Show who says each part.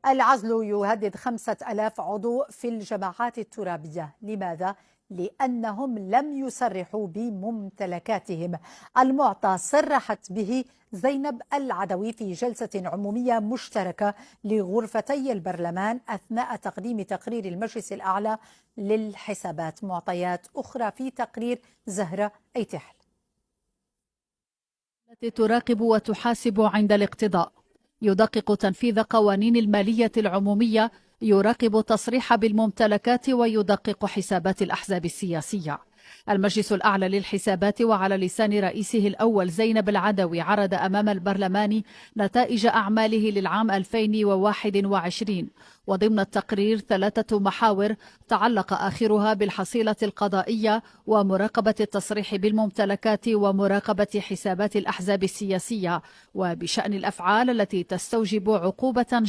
Speaker 1: العزل يهدد 5000 عضو في الجماعات الترابية. لماذا؟ لأنهم لم يصرحوا بممتلكاتهم. المعطى صرحت به زينب العدوي في جلسة عمومية مشتركة لغرفتي البرلمان أثناء تقديم تقرير المجلس الأعلى للحسابات. معطيات أخرى في تقرير زهرة أيتحل.
Speaker 2: التي تراقب وتحاسب عند الاقتضاء، يدقق تنفيذ قوانين المالية العمومية، يراقب التصريح بالممتلكات ويدقق حسابات الأحزاب السياسية. المجلس الأعلى للحسابات وعلى لسان رئيسه الأول زينب العدوي عرض أمام البرلمان نتائج أعماله للعام 2021، وضمن التقرير 3 محاور تعلق آخرها بالحصيلة القضائية ومراقبة التصريح بالممتلكات ومراقبة حسابات الأحزاب السياسية، وبشأن الأفعال التي تستوجب عقوبة